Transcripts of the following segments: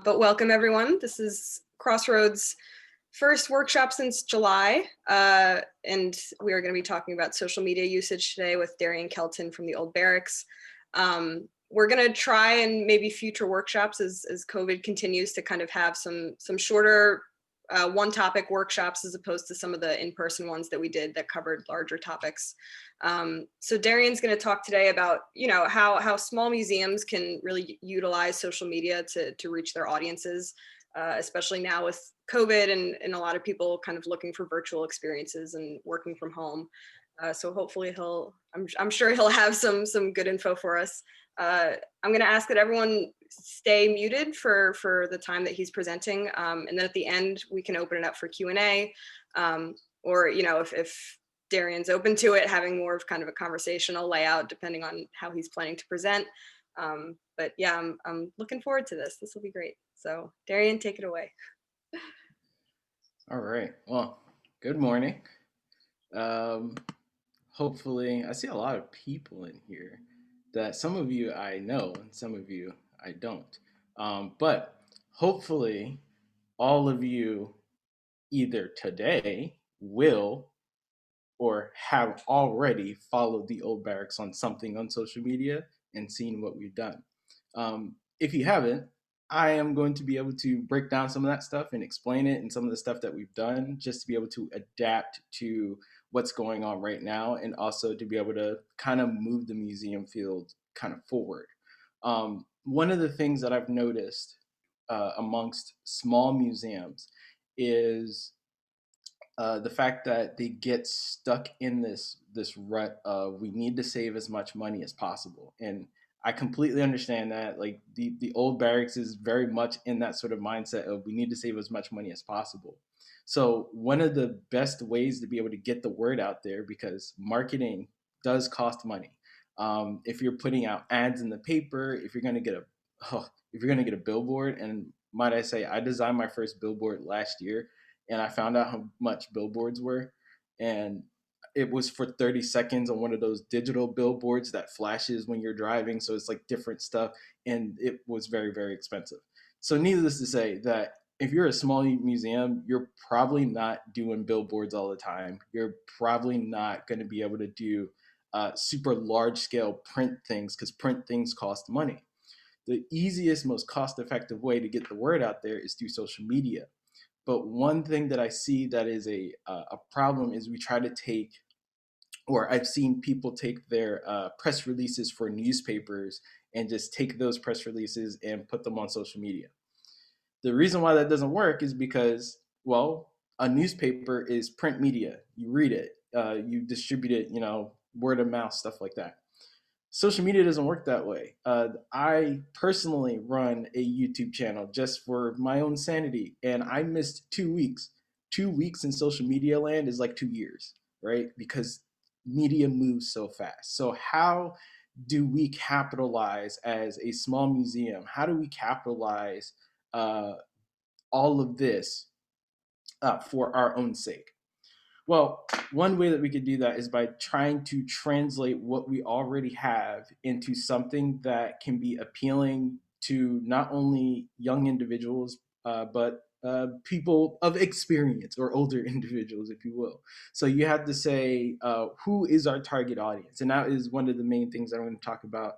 But welcome everyone. This is Crossroads' first workshop since July, and we are going to be talking about social media usage today with Darian Kelton from the Old Barracks. We're going to try and maybe future workshops as COVID continues to kind of have some shorter one topic workshops as opposed to some of the in-person ones that we did that covered larger topics. So Darian's going to talk today about, how small museums can really utilize social media to reach their audiences, especially now with COVID and a lot of people kind of looking for virtual experiences and working from home. So hopefully I'm sure he'll have some good info for us. I'm going to ask that everyone stay muted for the time that he's presenting. And then at the end, we can open it up for Q&A. Or, if Darian's open to it, having more of kind of a conversational layout, depending on how he's planning to present. But yeah, I'm looking forward to this. This will be great. So Darian, take it away. All right. Well, good morning. Hopefully, I see a lot of people in here that some of you I know and some of you I don't. But hopefully, all of you either today will or have already followed the Old Barracks on something on social media and seen what we've done. If you haven't, I am going to be able to break down some of that stuff and explain it and some of the stuff that we've done just to be able to adapt to what's going on right now and also to be able to kind of move the museum field kind of forward. One of the things that I've noticed amongst small museums is the fact that they get stuck in this rut of we need to save as much money as possible. And I completely understand that. Like the Old Barracks is very much in that sort of mindset of we need to save as much money as possible. So one of the best ways to be able to get the word out there, because marketing does cost money. If you're putting out ads in the paper, if you're going to get a billboard, and might I say, I designed my first billboard last year, and I found out how much billboards were, and it was for 30 seconds on one of those digital billboards that flashes when you're driving, so it's like different stuff, and it was very, very expensive. So needless to say that if you're a small museum, you're probably not doing billboards all the time. You're probably not going to be able to do super large scale print things because print things cost money. The easiest, most cost effective way to get the word out there is through social media. But one thing that I see that is a problem is we try to take, or I've seen people take their press releases for newspapers and just take those press releases and put them on social media. The reason why that doesn't work is because, well, a newspaper is print media. You read it, you distribute it, word of mouth, stuff like that. Social media doesn't work that way. I personally run a YouTube channel just for my own sanity, and I missed 2 weeks. 2 weeks in social media land is like 2 years, right? Because media moves so fast. So how do we capitalize as a small museum? How do we capitalize uh, all of this for our own sake? Well, one way that we could do that is by trying to translate what we already have into something that can be appealing to not only young individuals, but people of experience or older individuals, if you will. So you have to say, who is our target audience? And that is one of the main things I'm going to talk about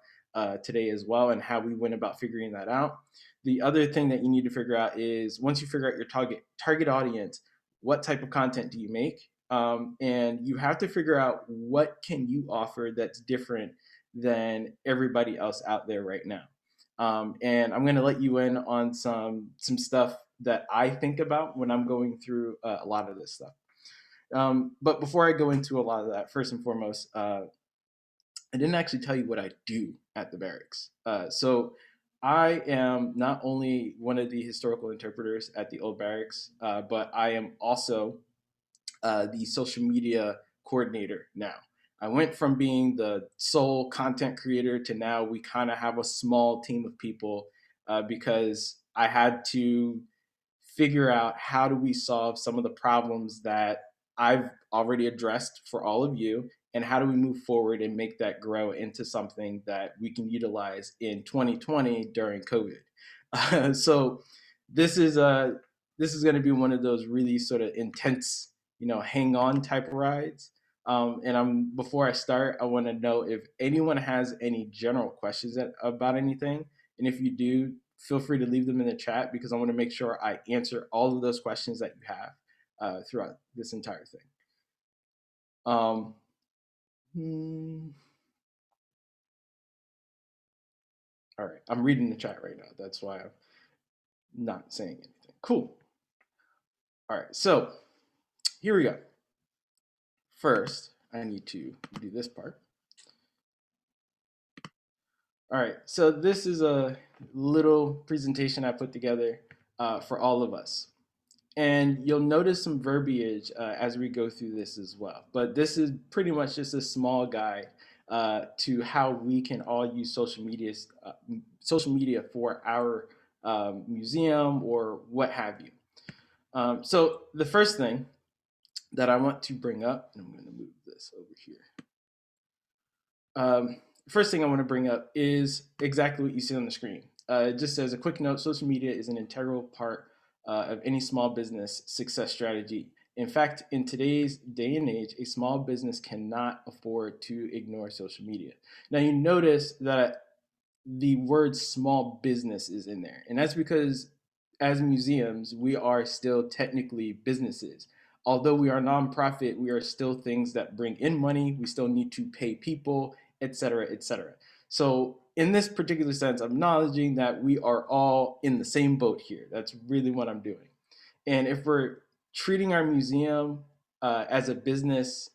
today as well, and how we went about figuring that out. The other thing that you need to figure out is once you figure out your target audience, what type of content do you make? And you have to figure out what can you offer that's different than everybody else out there right now. And I'm going to let you in on some stuff that I think about when I'm going through a lot of this stuff. But before I go into a lot of that, first and foremost, I didn't actually tell you what I do at the barracks. So I am not only one of the historical interpreters at the Old Barracks, but I am also the social media coordinator now. I went from being the sole content creator to now we kind of have a small team of people because I had to figure out how do we solve some of the problems that I've already addressed for all of you, and how do we move forward and make that grow into something that we can utilize in 2020 during COVID. So this is this is going to be one of those really sort of intense, hang on type of rides. And I'm before I start, I want to know if anyone has any general questions about anything, and if you do, feel free to leave them in the chat because I want to make sure I answer all of those questions that you have throughout this entire thing. Um, hmm, all right, I'm reading the chat right now. That's why I'm not saying anything. Cool. All right, so here we go. First, I need to do this part. All right, so this is a little presentation I put together for all of us. And you'll notice some verbiage as we go through this as well. But this is pretty much just a small guide to how we can all use social media for our museum or what have you. So the first thing that I want to bring up, and I'm going to move this over here. First thing I want to bring up is exactly what you see on the screen. It just says a quick note: social media is an integral part of any small business success strategy. In fact, in today's day and age, a small business cannot afford to ignore social media. Now, you notice that the word small business is in there. And that's because as museums, we are still technically businesses. Although we are nonprofit, we are still things that bring in money. We still need to pay people, et cetera, et cetera. So in this particular sense, I'm acknowledging that we are all in the same boat here. That's really what I'm doing. And if we're treating our museum as a business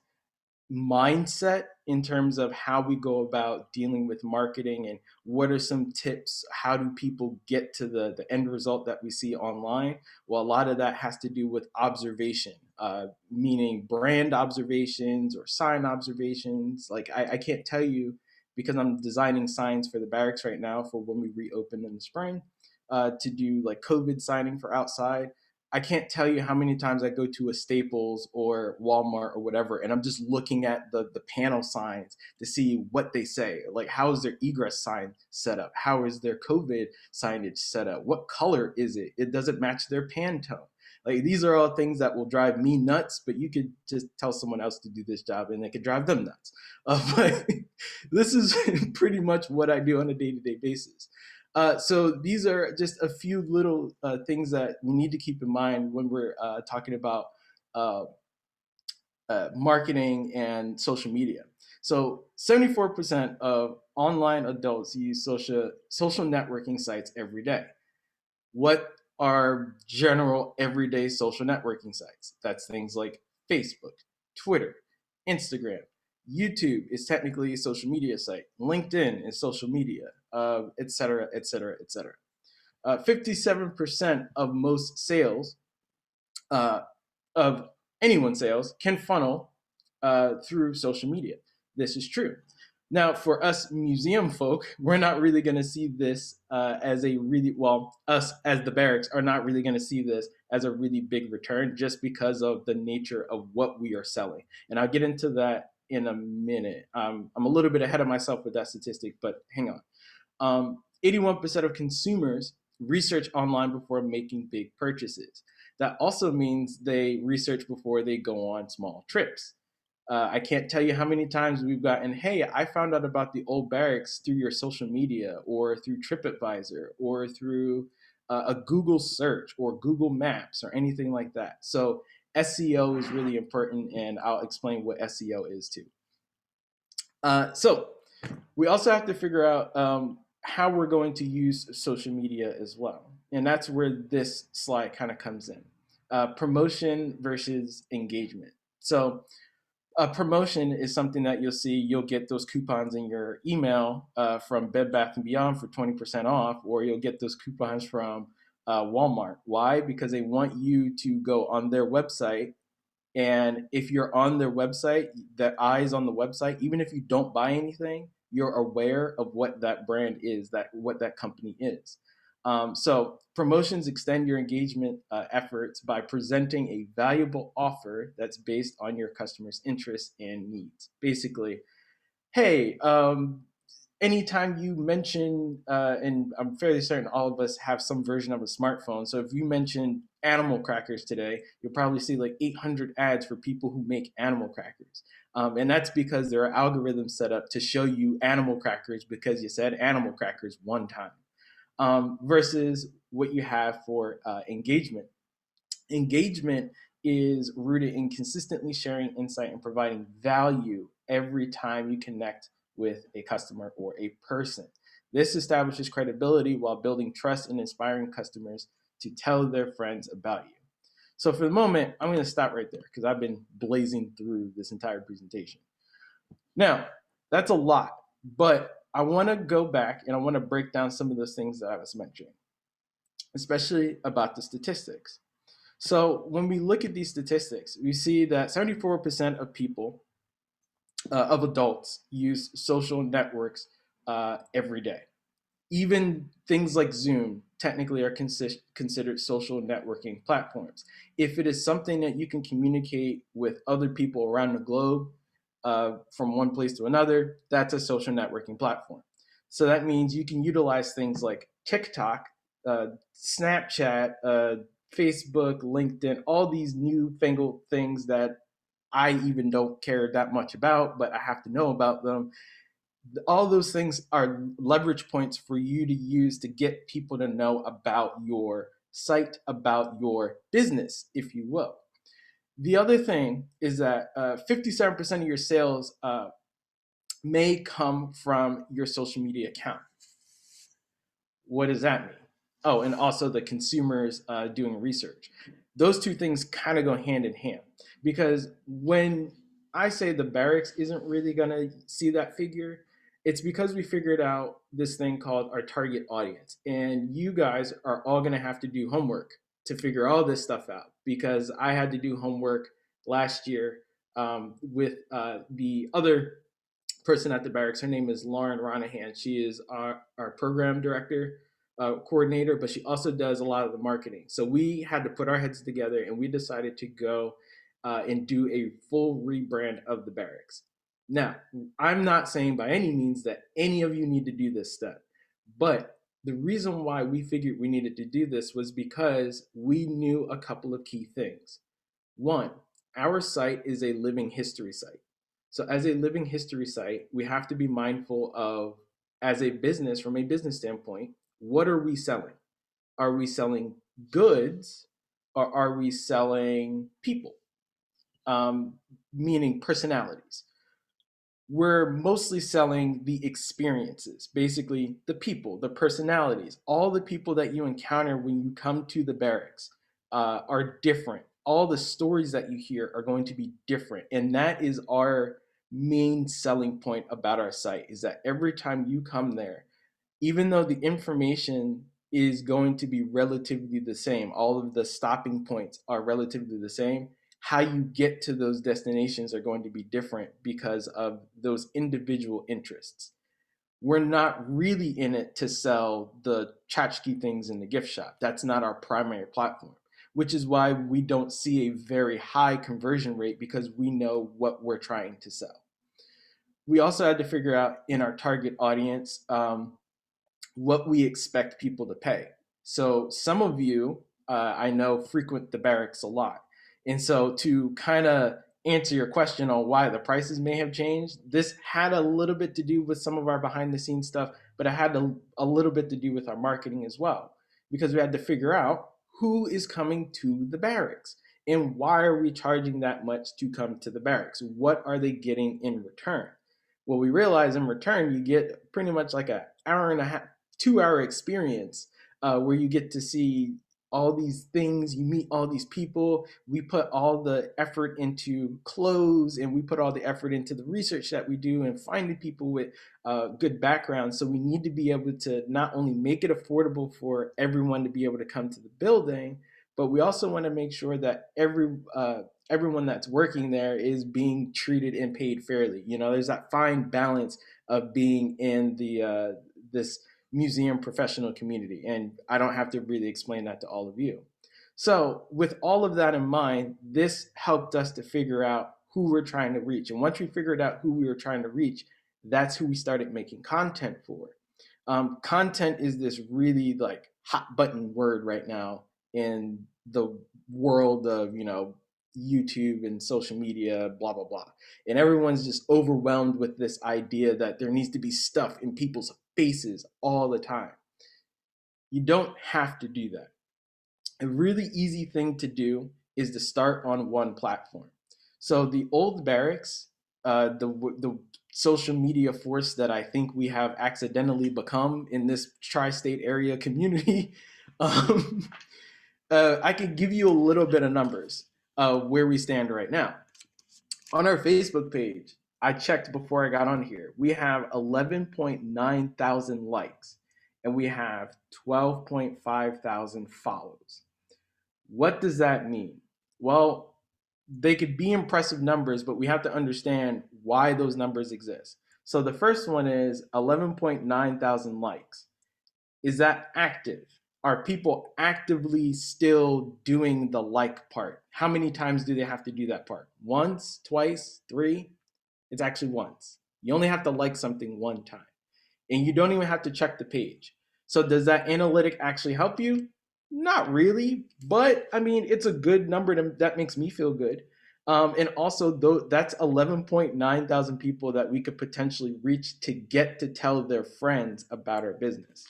mindset in terms of how we go about dealing with marketing and what are some tips, how do people get to the end result that we see online, well, a lot of that has to do with observation, meaning brand observations or sign observations. Like I can't tell you, because I'm designing signs for the barracks right now for when we reopen in the spring, to do like COVID signing for outside. I can't tell you how many times I go to a Staples or Walmart or whatever, and I'm just looking at the panel signs to see what they say. Like, how is their egress sign set up? How is their COVID signage set up? What color is it? It doesn't match their Pantone. Like, these are all things that will drive me nuts, but you could just tell someone else to do this job and it could drive them nuts. But this is pretty much what I do on a day-to-day basis. So these are just a few little things that we need to keep in mind when we're talking about uh, marketing and social media. So 74% of online adults use social networking sites every day. What are general everyday social networking sites? That's things like Facebook, Twitter, Instagram. YouTube is technically a social media site. LinkedIn is social media, et cetera, et cetera, et cetera. 57% of most sales, uh, of anyone's sales, can funnel through social media. This is true. Now, for us museum folk, we're not really going to see this as a really, well, us as the barracks are not really going to see this as a really big return just because of the nature of what we are selling. And I'll get into that in a minute. I'm a little bit ahead of myself with that statistic, but hang on. 81% of consumers research online before making big purchases. That also means they research before they go on small trips. I can't tell you how many times we've gotten, hey, I found out about the old barracks through your social media or through TripAdvisor or through a Google search or Google Maps or anything like that. So SEO is really important, and I'll explain what SEO is too. So we also have to figure out how we're going to use social media as well. And that's where this slide kind of comes in. Promotion versus engagement. So a promotion is something that you'll see. You'll get those coupons in your email from Bed Bath & Beyond for 20% off, or you'll get those coupons from Walmart. Why? Because they want you to go on their website. And if you're on their website, the eyes on the website, even if you don't buy anything, you're aware of what that brand is, what that company is. So promotions extend your engagement efforts by presenting a valuable offer that's based on your customers' interests and needs. Basically, hey, anytime you mention, and I'm fairly certain all of us have some version of a smartphone. So if you mention animal crackers today, you'll probably see like 800 ads for people who make animal crackers. And that's because there are algorithms set up to show you animal crackers because you said animal crackers one time, versus what you have for engagement. Engagement is rooted in consistently sharing insight and providing value every time you connect with a customer or a person. This establishes credibility while building trust and inspiring customers to tell their friends about you. So for the moment, I'm going to stop right there because I've been blazing through this entire presentation. Now, that's a lot, but I want to go back and I want to break down some of those things that I was mentioning, especially about the statistics. So when we look at these statistics, we see that 74% of people, of adults, use social networks every day. Even things like Zoom technically are considered social networking platforms. If it is something that you can communicate with other people around the globe from one place to another, that's a social networking platform. So that means you can utilize things like TikTok, Snapchat, Facebook, LinkedIn, all these newfangled things that I even don't care that much about, but I have to know about them. All those things are leverage points for you to use to get people to know about your site, about your business, if you will. The other thing is that 57% of your sales may come from your social media account. What does that mean? Oh, and also the consumers doing research. Those two things kind of go hand in hand because when I say the barracks isn't really going to see that figure, it's because we figured out this thing called our target audience. And you guys are all going to have to do homework to figure all this stuff out because I had to do homework last year with the other person at the barracks. Her name is Lauren Ronahan. She is our program director, coordinator, but she also does a lot of the marketing. So we had to put our heads together and we decided to go and do a full rebrand of the barracks. Now, I'm not saying by any means that any of you need to do this step, but the reason why we figured we needed to do this was because we knew a couple of key things. One, our site is a living history site. So as a living history site, we have to be mindful of, as a business, from a business standpoint, what are we selling? Are we selling goods or are we selling people? Meaning personalities. We're mostly selling the experiences, basically the people, the personalities, all the people that you encounter when you come to the barracks are different. All the stories that you hear are going to be different. And that is our main selling point about our site is that every time you come there, even though the information is going to be relatively the same, all of the stopping points are relatively the same, how you get to those destinations are going to be different because of those individual interests. We're not really in it to sell the tchotchke things in the gift shop. That's not our primary platform, which is why we don't see a very high conversion rate because we know what we're trying to sell. We also had to figure out in our target audience what we expect people to pay. So some of you, I know, frequent the barracks a lot. And so to kind of answer your question on why the prices may have changed, this had a little bit to do with some of our behind the scenes stuff, but it had a little bit to do with our marketing as well, because we had to figure out who is coming to the barracks and why are we charging that much to come to the barracks? What are they getting in return? Well, we realize in return, you get pretty much like an hour and a half, 2 hour experience where you get to see all these things, you meet all these people. We put all the effort into clothes and we put all the effort into the research that we do and finding people with good backgrounds. So we need to be able to not only make it affordable for everyone to be able to come to the building, but we also want to make sure that everyone that's working there is being treated and paid fairly. You know, there's that fine balance of being in the this museum professional community. And I don't have to really explain that to all of you. So with all of that in mind, this helped us to figure out who we're trying to reach. And once we figured out who we were trying to reach, That's who we started making content for. Content is this really like hot button word right now in the world of, YouTube and social media, blah, blah, blah. And everyone's just overwhelmed with this idea that there needs to be stuff in people's faces all the time. You don't have to do that. A really easy thing to do is to start on one platform. So the old barracks, the social media force that I think we have accidentally become in this tri-state area community, um, I could give you a little bit of numbers where we stand right now. On our Facebook page, I checked before I got on here. We have 11.9 thousand likes and we have 12.5 thousand follows. What does that mean? Well, they could be impressive numbers, but we have to understand why those numbers exist. So the first one is 11.9 thousand likes. Is that active? Are people actively still doing the like part? How many times do they have to do that part? Once, twice, three? It's actually once. You only have to like something one time. And you don't even have to check the page. So does that analytic actually help you? Not really, but I mean, it's a good number that makes me feel good. And also, though, that's 11.9 thousand people that we could potentially reach to get to tell their friends about our business.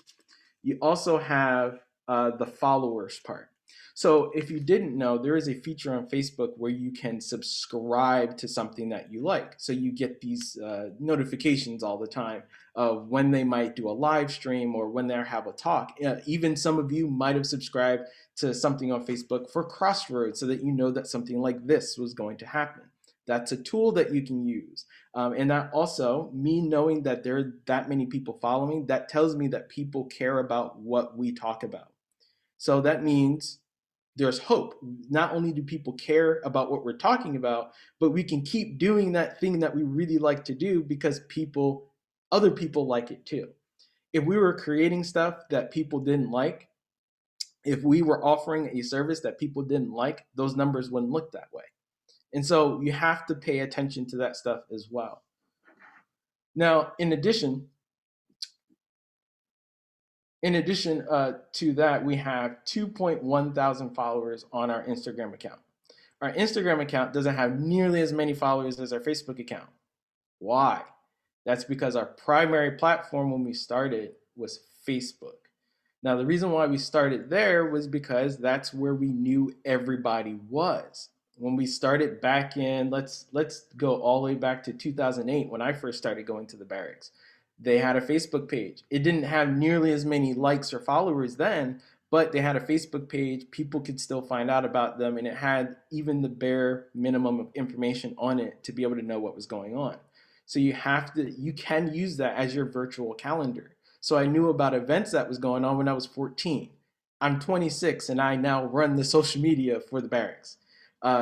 You also have the followers part. So if you didn't know, there is a feature on Facebook where you can subscribe to something that you like. So you get these notifications all the time of when they might do a live stream or when they have a talk. Even some of you might have subscribed to something on Facebook for Crossroads so that you know that something like this was going to happen. That's a tool that you can use. And that also, me knowing that there are that many people following, that tells me that people care about what we talk about. So that means there's hope. Not only do people care about what we're talking about, but we can keep doing that thing that we really like to do because other people like it too. If we were creating stuff that people didn't like, if we were offering a service that people didn't like, those numbers wouldn't look that way. And so you have to pay attention to that stuff as well. Now, in addition to that, we have 2.1 thousand followers on our Instagram account. Our Instagram account doesn't have nearly as many followers as our Facebook account. Why? That's because our primary platform when we started was Facebook. Now, the reason why we started there was because that's where we knew everybody was. When we started back in, let's go all the way back to 2008 when I first started going to the barracks. They had a Facebook page. It didn't have nearly as many likes or followers then, but they had a Facebook page. People could still find out about them, and it had even the bare minimum of information on it to be able to know what was going on. So you can use that as your virtual calendar. So I knew about events that was going on when I was 14. I'm 26 and I now run the social media for the barracks.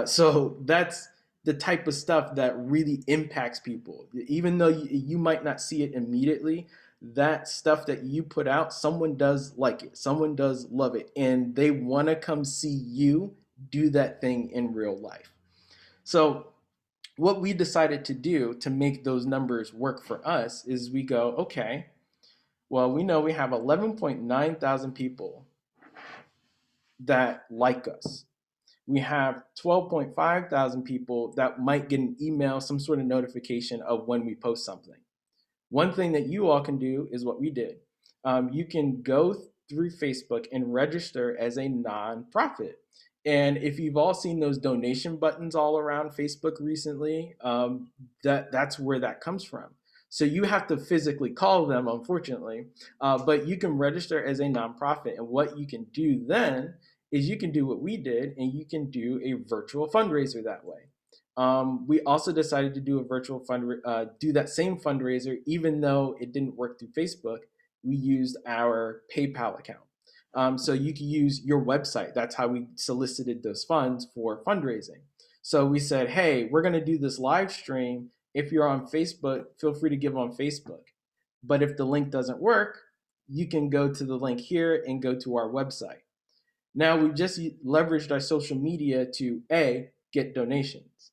So that's the type of stuff that really impacts people. Even though you might not see it immediately, that stuff that you put out, someone does like it, someone does love it, and they want to come see you do that thing in real life. So what we decided to do to make those numbers work for us is we go, okay, well, we know we have 11.9 thousand people that like us. We have 12.5 thousand people that might get an email, some sort of notification of when we post something. One thing that you all can do is what we did. You can go through Facebook and register as a nonprofit. And if you've all seen those donation buttons all around Facebook recently, that's where that comes from. So you have to physically call them, unfortunately, but you can register as a nonprofit. And what you can do then is you can do what we did, and you can do a virtual fundraiser that way. We also decided to do a virtual do that same fundraiser, even though it didn't work through Facebook. We used our PayPal account. So you can use your website. That's how we solicited those funds for fundraising. So we said, hey, we're going to do this live stream. If you're on Facebook, feel free to give on Facebook. But if the link doesn't work, you can go to the link here and go to our website. Now we've just leveraged our social media to A, get donations,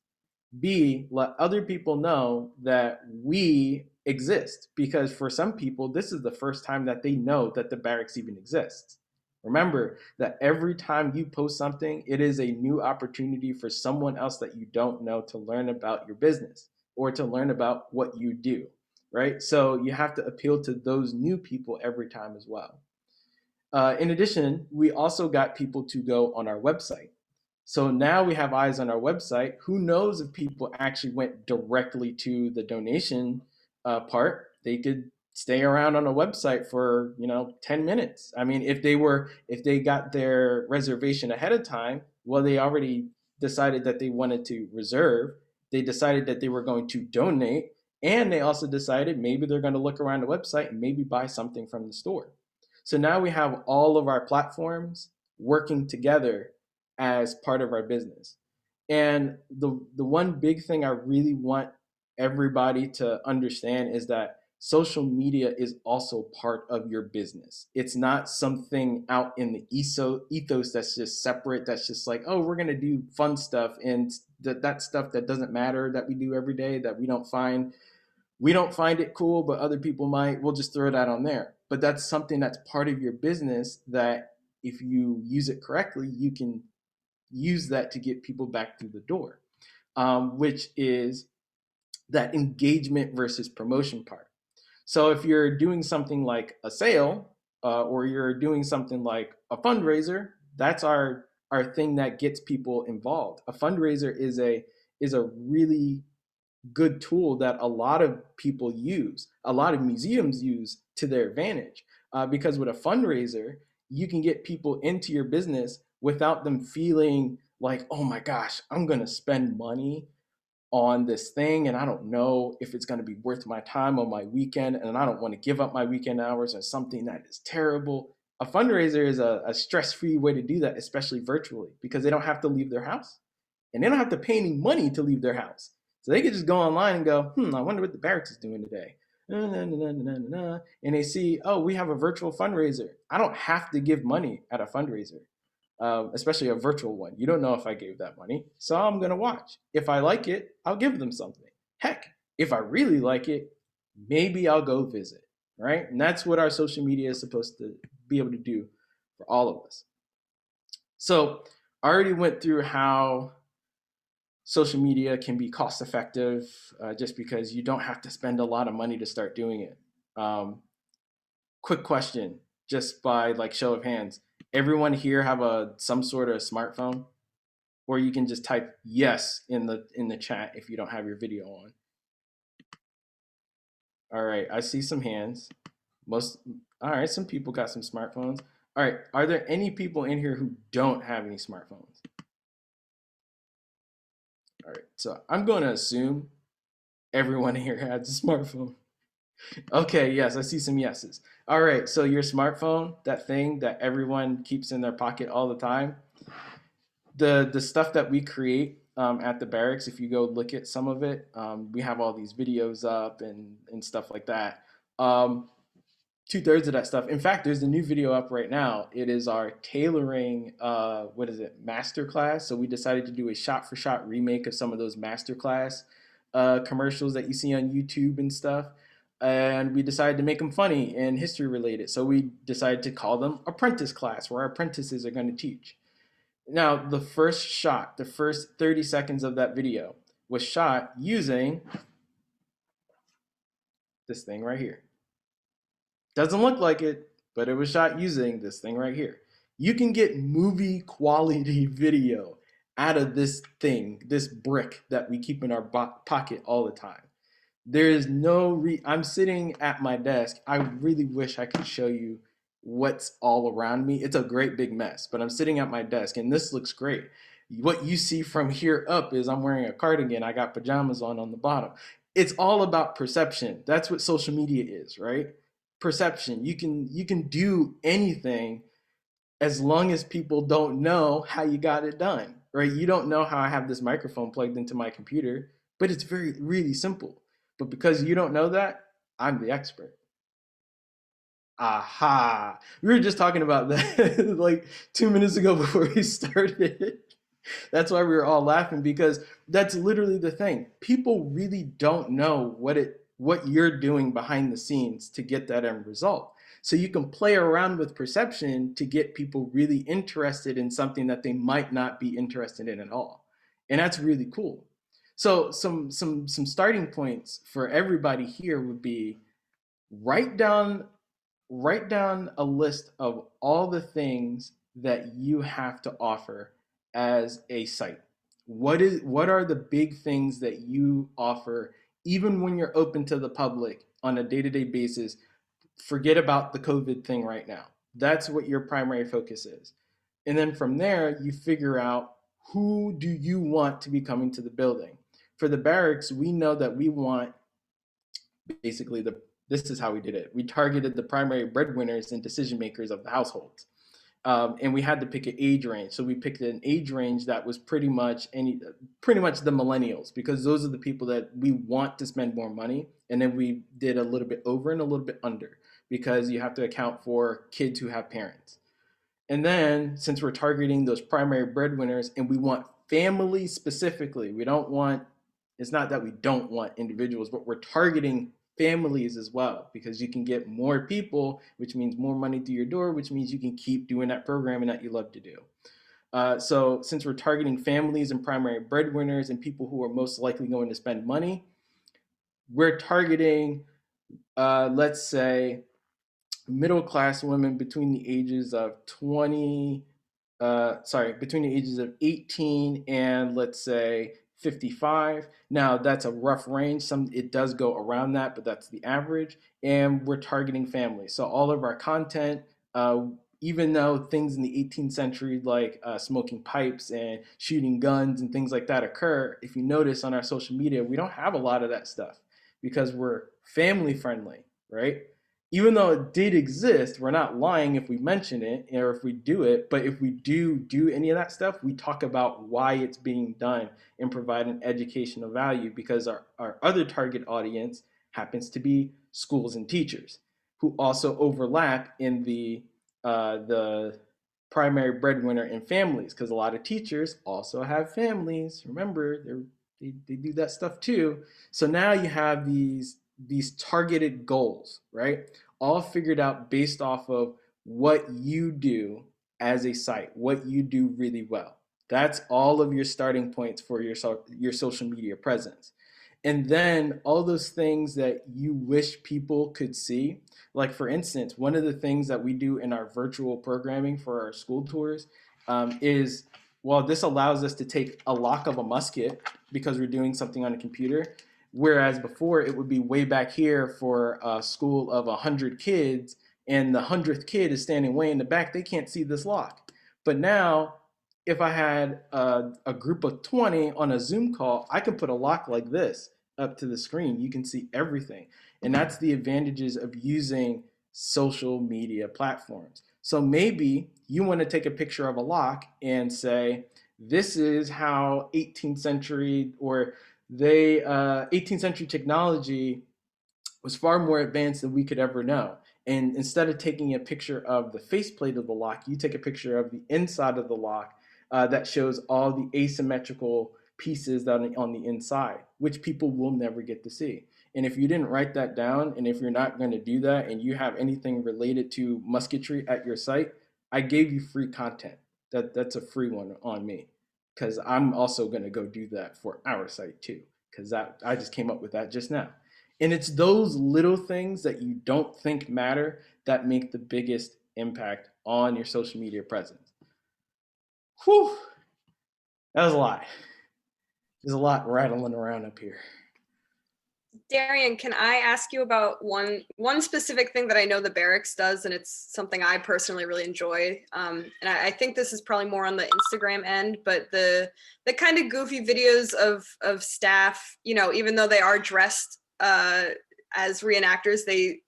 B, let other people know that we exist, because for some people, this is the first time that they know that the barracks even exists. Remember that every time you post something, it is a new opportunity for someone else that you don't know to learn about your business or to learn about what you do, right? So you have to appeal to those new people every time as well. In addition, we also got people to go on our website. So now we have eyes on our website. Who knows if people actually went directly to the donation part? They could stay around on a website for 10 minutes. I mean, if they got their reservation ahead of time, well, they already decided that they wanted to reserve. They decided that they were going to donate, and they also decided maybe they're going to look around the website and maybe buy something from the store. So now we have all of our platforms working together as part of our business. And the one big thing I really want everybody to understand is that social media is also part of your business. It's not something out in the ethos that's just separate, that's just like, oh, we're going to do fun stuff, and that stuff that doesn't matter, that we do every day, that we don't find it cool, but other people might. We'll just throw that on there. But that's something that's part of your business that if you use it correctly, you can use that to get people back through the door, which is that engagement versus promotion part. So if you're doing something like a sale, or you're doing something like a fundraiser, that's our thing that gets people involved. A fundraiser is a really good tool that a lot of people use, a lot of museums use to their advantage. Because with a fundraiser, you can get people into your business without them feeling like, oh my gosh, I'm going to spend money on this thing and I don't know if it's going to be worth my time on my weekend, and I don't want to give up my weekend hours on something that is terrible. A fundraiser is a stress-free way to do that, especially virtually, because they don't have to leave their house and they don't have to pay any money to leave their house. So they could just go online and go, I wonder what the barracks is doing today. And they see, oh, we have a virtual fundraiser. I don't have to give money at a fundraiser, especially a virtual one. You don't know if I gave that money. So I'm going to watch. If I like it, I'll give them something. Heck, if I really like it, maybe I'll go visit, right? And that's what our social media is supposed to be able to do for all of us. So I already went through how social media can be cost effective, just because you don't have to spend a lot of money to start doing it. Quick question, just by like show of hands. Everyone here have some sort of smartphone? Or you can just type yes in the chat if you don't have your video on. All right, I see some hands. All right, some people got some smartphones. All right, are there any people in here who don't have any smartphones? All right, so I'm going to assume everyone here has a smartphone. Okay, yes, I see some yeses. All right, so your smartphone, that thing that everyone keeps in their pocket all the time, the stuff that we create at the barracks, if you go look at some of it, we have all these videos up and stuff like that. 2/3 of that stuff. In fact, there's a new video up right now. It is our tailoring, what is it, masterclass. So we decided to do a shot-for-shot remake of some of those masterclass commercials that you see on YouTube and stuff. And we decided to make them funny and history related. So we decided to call them Apprentice Class, where our apprentices are going to teach. Now, the first shot, the first 30 seconds of that video was shot using this thing right here. Doesn't look like it, but it was shot using this thing right here. You can get movie quality video out of this thing, this brick that we keep in our pocket all the time. There is no I'm sitting at my desk. I really wish I could show you what's all around me. It's a great big mess, but I'm sitting at my desk and this looks great. What you see from here up is I'm wearing a cardigan. I got pajamas on the bottom. It's all about perception. That's what social media is, right? Perception. You can do anything as long as people don't know how you got it done, right? You don't know how I have this microphone plugged into my computer, but it's really simple. But because you don't know that, I'm the expert. Aha. We were just talking about that like 2 minutes ago before we started. That's why we were all laughing, because that's literally the thing. People really don't know what it what you're doing behind the scenes to get that end result. So you can play around with perception to get people really interested in something that they might not be interested in at all. And that's really cool. So some starting points for everybody here would be write down write down a list of all the things that you have to offer as a site. What are the big things that you offer even when you're open to the public on a day-to-day basis? Forget about the COVID thing right now. That's what your primary focus is. And then from there, you figure out who do you want to be coming to the building. For the barracks, we know that we want basically this is how we did it. We targeted the primary breadwinners and decision makers of the households. And we had to pick an age range. So we picked an age range that was pretty much the millennials, because those are the people that we want to spend more money. And then we did a little bit over and a little bit under, because you have to account for kids who have parents. And then since we're targeting those primary breadwinners and we want families specifically, we don't want, it's not that we don't want individuals, but we're targeting families as well, because you can get more people, which means more money through your door, which means you can keep doing that programming that you love to do. So since we're targeting families and primary breadwinners and people who are most likely going to spend money, we're targeting, let's say, middle class women between the ages of between the ages of 18 and let's say 55. Now that's a rough range. It does go around that, but that's the average. And we're targeting families. So all of our content, even though things in the 18th century like smoking pipes and shooting guns and things like that occur, if you notice on our social media, we don't have a lot of that stuff because we're family friendly, right? Even though it did exist, we're not lying if we mention it or if we do it. But if we do any of that stuff, we talk about why it's being done and provide an educational value, because our other target audience happens to be schools and teachers who also overlap in the primary breadwinner and families, because a lot of teachers also have families. Remember, they do that stuff too. So now you have these targeted goals, right? All figured out based off of what you do as a site, what you do really well. That's all of your starting points for your social media presence. And then all those things that you wish people could see. Like, for instance, one of the things that we do in our virtual programming for our school tours is, well, this allows us to take a lock of a musket because we're doing something on a computer. Whereas before it would be way back here for a school of 100 kids, and the 100th kid is standing way in the back, they can't see this lock. But now, if I had a group of 20 on a Zoom call, I can put a lock like this up to the screen. You can see everything. And that's the advantages of using social media platforms. So maybe you want to take a picture of a lock and say, this is how 18th century or 18th century technology was far more advanced than we could ever know. And instead of taking a picture of the faceplate of the lock, you take a picture of the inside of the lock that shows all the asymmetrical pieces that are on the inside, which people will never get to see. And if you didn't write that down, and if you're not going to do that, and you have anything related to musketry at your site, I gave you free content. That's a free one on me, because I'm also going to go do that for our site too, because that I just came up with that just now. And it's those little things that you don't think matter that make the biggest impact on your social media presence. Whew, that was a lot. There's a lot rattling around up here. Darian, can I ask you about one specific thing that I know the barracks does, and it's something I personally really enjoy. And I think this is probably more on the Instagram end, but the kind of goofy videos of staff, even though they are dressed as reenactors, they,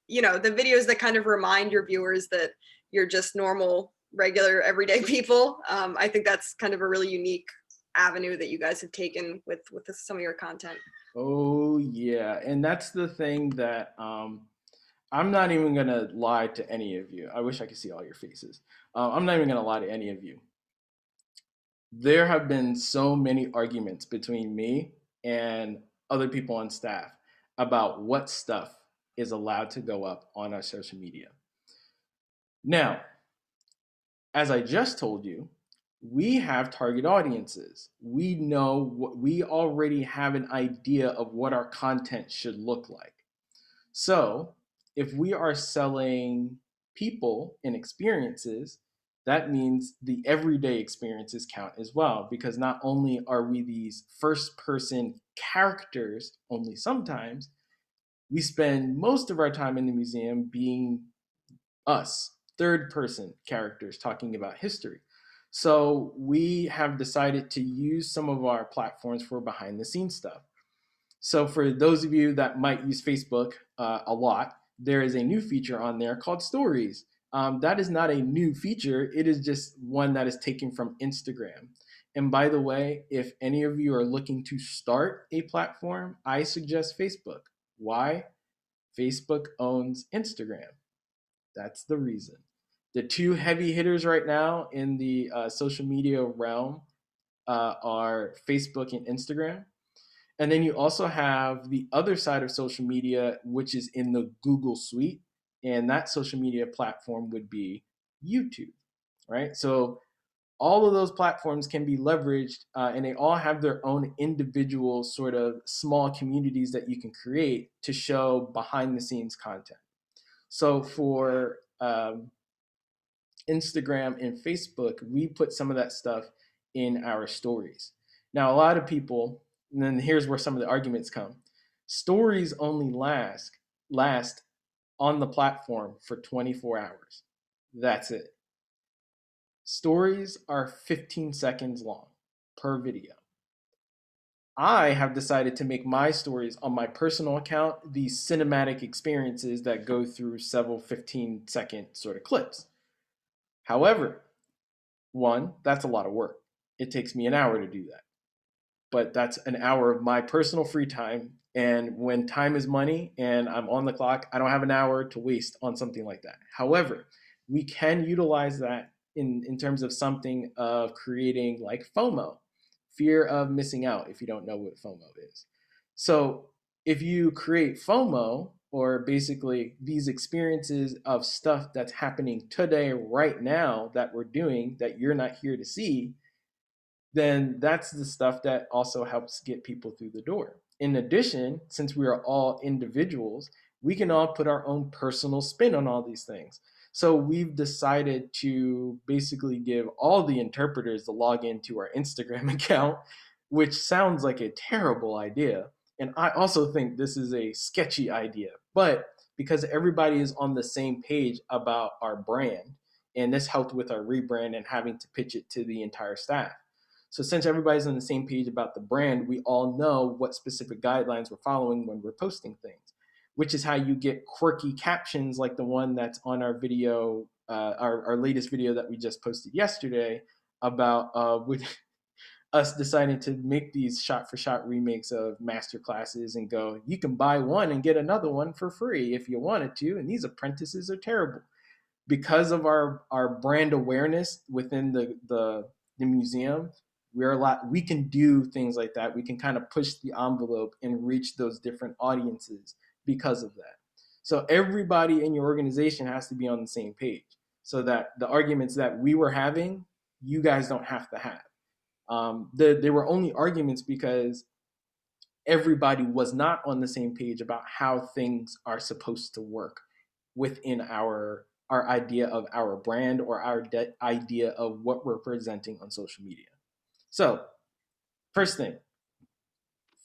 the videos that kind of remind your viewers that you're just normal, regular, everyday people. I think that's kind of a really unique avenue that you guys have taken with some of your content. Oh yeah, and that's the thing that I'm not even gonna lie to any of you. I wish I could see all your faces. I'm not even gonna lie to any of you. There have been so many arguments between me and other people on staff about what stuff is allowed to go up on our social media. Now, as I just told you, we have target audiences. We know what we already have an idea of what our content should look like. So, if we are selling people and experiences, that means the everyday experiences count as well, because not only are we these first person characters only sometimes, we spend most of our time in the museum being us, third person characters talking about history. So we have decided to use some of our platforms for behind the scenes stuff. So for those of you that might use Facebook a lot, there is a new feature on there called Stories. That is not a new feature. It is just one that is taken from Instagram. And by the way, if any of you are looking to start a platform, I suggest Facebook. Why? Facebook owns Instagram. That's the reason. The two heavy hitters right now in the social media realm are Facebook and Instagram. And then you also have the other side of social media, which is in the Google suite. And that social media platform would be YouTube, right? So all of those platforms can be leveraged and they all have their own individual sort of small communities that you can create to show behind the scenes content. So for Instagram and Facebook, we put some of that stuff in our stories. Now, a lot of people, and then here's where some of the arguments come. Stories only last on the platform for 24 hours. That's it. Stories are 15 seconds long per video. I have decided to make my stories on my personal account these cinematic experiences that go through several 15-second sort of clips. However, one, that's a lot of work. It takes me an hour to do that. But that's an hour of my personal free time. And when time is money and I'm on the clock, I don't have an hour to waste on something like that. However, we can utilize that in terms of something of creating like FOMO, fear of missing out, if you don't know what FOMO is. So if you create FOMO, or basically these experiences of stuff that's happening today, right now, that we're doing that you're not here to see, then that's the stuff that also helps get people through the door. In addition, since we are all individuals, we can all put our own personal spin on all these things. So we've decided to basically give all the interpreters the login to our Instagram account, which sounds like a terrible idea. And I also think this is a sketchy idea. But because everybody is on the same page about our brand, and this helped with our rebrand and having to pitch it to the entire staff. So since everybody's on the same page about the brand, we all know what specific guidelines we're following when we're posting things, which is how you get quirky captions like the one that's on our video, our latest video that we just posted yesterday about with us deciding to make these shot-for-shot remakes of master classes and go, you can buy one and get another one for free if you wanted to, and these apprentices are terrible. Because of our brand awareness within the museum, we can do things like that. We can kind of push the envelope and reach those different audiences because of that. So everybody in your organization has to be on the same page so that the arguments that we were having, you guys don't have to have. They were only arguments because everybody was not on the same page about how things are supposed to work within our idea of our brand or our idea of what we're presenting on social media. So, first thing,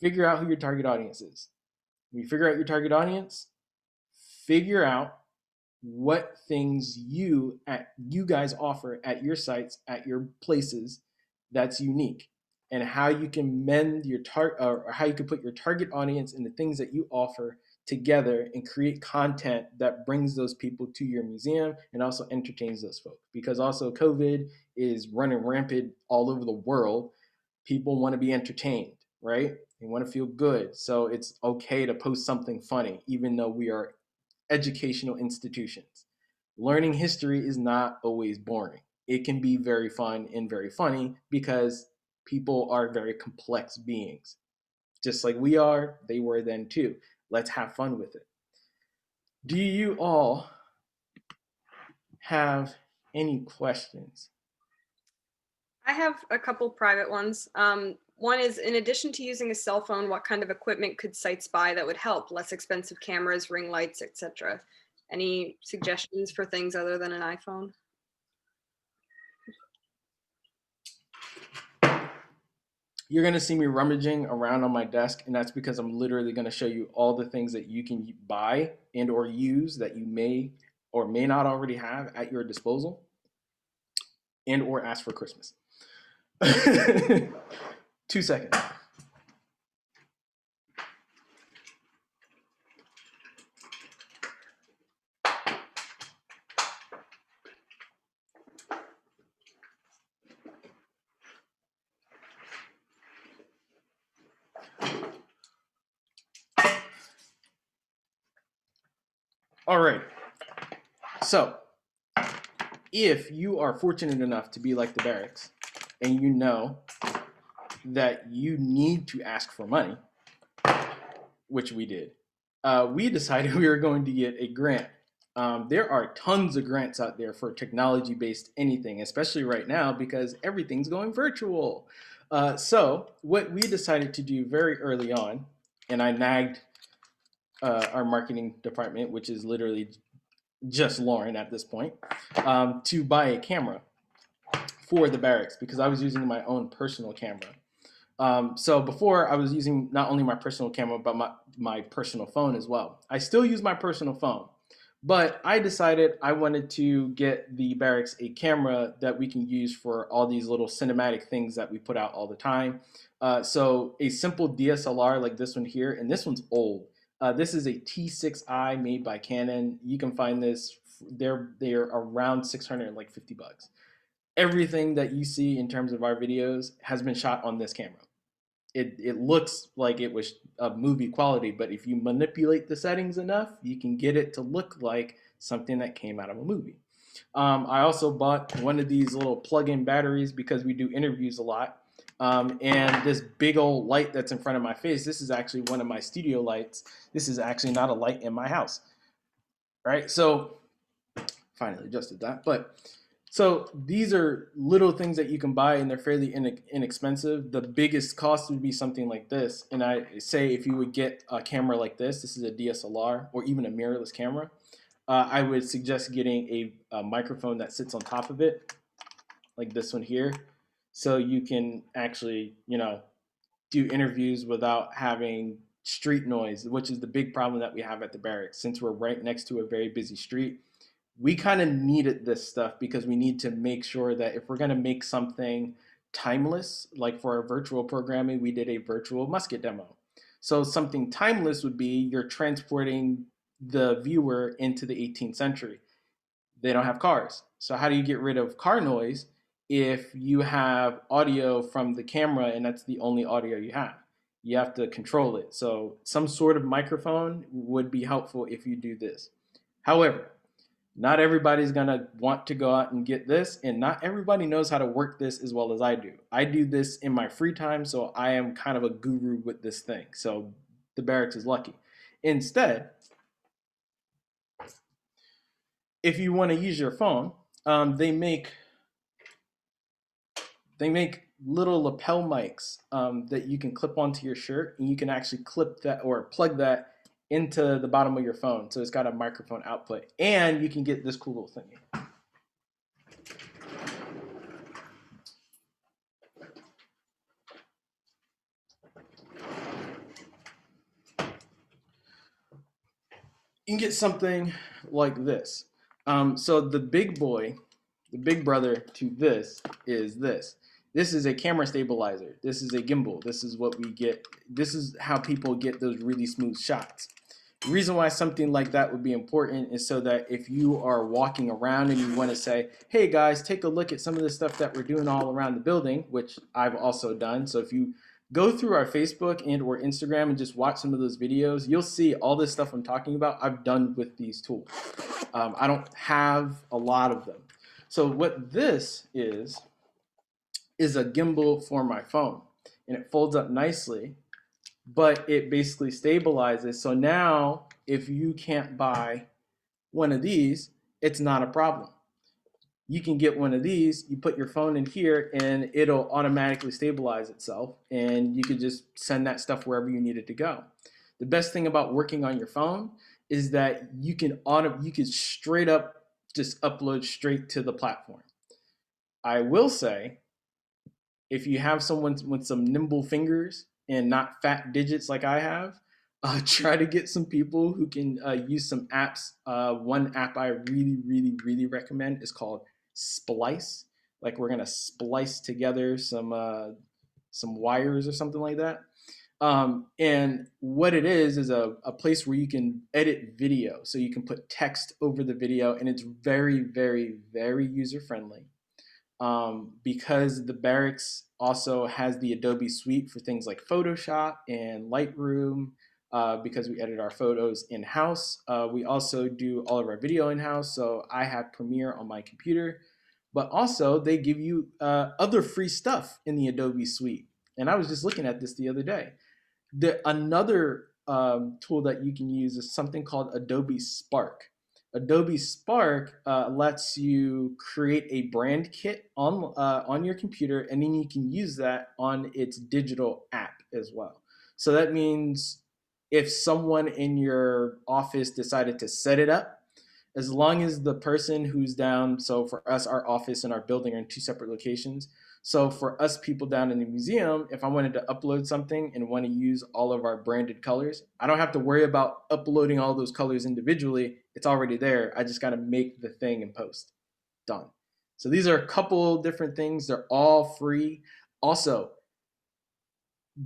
figure out who your target audience is. When you figure out your target audience, figure out what things you guys offer at your sites, at your places that's unique, and how you can mend your or how you can put your target audience and the things that you offer together and create content that brings those people to your museum and also entertains those folks. Because also COVID is running rampant all over the world. People want to be entertained, right? They want to feel good. So it's okay to post something funny, even though we are educational institutions. Learning history is not always boring. It can be very fun and very funny because people are very complex beings. Just like we are, they were then too. Let's have fun with it. Do you all have any questions? I have a couple private ones. One is, in addition to using a cell phone, what kind of equipment could sites buy that would help? Less expensive cameras, ring lights, etc. Any suggestions for things other than an iPhone? You're going to see me rummaging around on my desk, and that's because I'm literally going to show you all the things that you can buy and or use that you may or may not already have at your disposal and or ask for Christmas. 2 seconds. All right. So, if you are fortunate enough to be like the Barracks and you know that you need to ask for money, which we did, we decided we were going to get a grant. There are tons of grants out there for technology-based anything, especially right now because everything's going virtual. So what we decided to do very early on, and I nagged our marketing department, which is literally just Lauren at this point, to buy a camera for the Barracks because I was using my own personal camera. So before I was using not only my personal camera, but my personal phone as well. I still use my personal phone, but I decided I wanted to get the Barracks a camera that we can use for all these little cinematic things that we put out all the time. So a simple DSLR like this one here, and this one's old. This is a T6i made by Canon. You can find this, they're around 650 bucks. Everything that you see in terms of our videos has been shot on this camera. It looks like it was a movie quality, but if you manipulate the settings enough, you can get it to look like something that came out of a movie. I also bought one of these little plug-in batteries because we do interviews a lot. And this big old light that's in front of my face, this is actually one of my studio lights. This is actually not a light in my house, right? So finally adjusted that, but so these are little things that you can buy and they're fairly inexpensive. The biggest cost would be something like this. And I say if you would get a camera like this is a DSLR or even a mirrorless camera, I would suggest getting a microphone that sits on top of it, like this one here. So you can actually, do interviews without having street noise, which is the big problem that we have at the Barracks. Since we're right next to a very busy street, we kind of needed this stuff because we need to make sure that if we're going to make something timeless, like for our virtual programming, we did a virtual musket demo. So something timeless would be you're transporting the viewer into the 18th century. They don't have cars. So how do you get rid of car noise if you have audio from the camera and that's the only audio you have? You have to control it. So some sort of microphone would be helpful if you do this. However, not everybody's gonna want to go out and get this, and not everybody knows how to work this as well as I do. I do this in my free time, so I am kind of a guru with this thing. So the Barracks is lucky. Instead, if you want to use your phone, they make little lapel mics that you can clip onto your shirt, and you can actually clip that or plug that into the bottom of your phone. So it's got a microphone output, and you can get this cool little thing. You can get something like this. So the big boy, the big brother to this is this. This is a camera stabilizer. This is a gimbal. This is what we get. This is how people get those really smooth shots. The reason why something like that would be important is so that if you are walking around and you want to say, hey guys, take a look at some of the stuff that we're doing all around the building, which I've also done. So if you go through our Facebook and or Instagram and just watch some of those videos, you'll see all this stuff I'm talking about I've done with these tools. I don't have a lot of them. So what this is a gimbal for my phone, and it folds up nicely but it basically stabilizes. So now if you can't buy one of these, it's not a problem. You can get one of these, you put your phone in here, and it'll automatically stabilize itself, and you can just send that stuff wherever you need it to go. The best thing about working on your phone is that you can straight up just upload straight to the platform. I will say, if you have someone with some nimble fingers and not fat digits like I have, try to get some people who can use some apps. One app I really, really, really recommend is called Splice. Like we're gonna splice together some wires or something like that. And what it is a place where you can edit video. So you can put text over the video, and it's very, very, very user friendly. Because the barracks also has the Adobe suite for things like Photoshop and Lightroom, because we edit our photos in-house. We also do all of our video in-house, so I have Premiere on my computer. But also, they give you other free stuff in the Adobe suite. And I was just looking at this the other day. Another tool that you can use is something called Adobe Spark. Adobe Spark lets you create a brand kit on your computer, and then you can use that on its digital app as well. So that means if someone in your office decided to set it up, as long as the person who's down, so for us, our office and our building are in two separate locations. So for us people down in the museum, if I wanted to upload something and want to use all of our branded colors, I don't have to worry about uploading all those colors individually. It's already there. I just got to make the thing and post. Done. So these are a couple different things. They're all free. Also,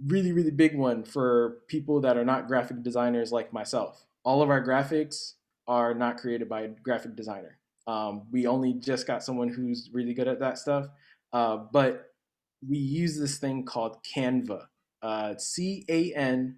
really, really big one for people that are not graphic designers like myself. All of our graphics are not created by a graphic designer. We only just got someone who's really good at that stuff. But we use this thing called Canva, Canva.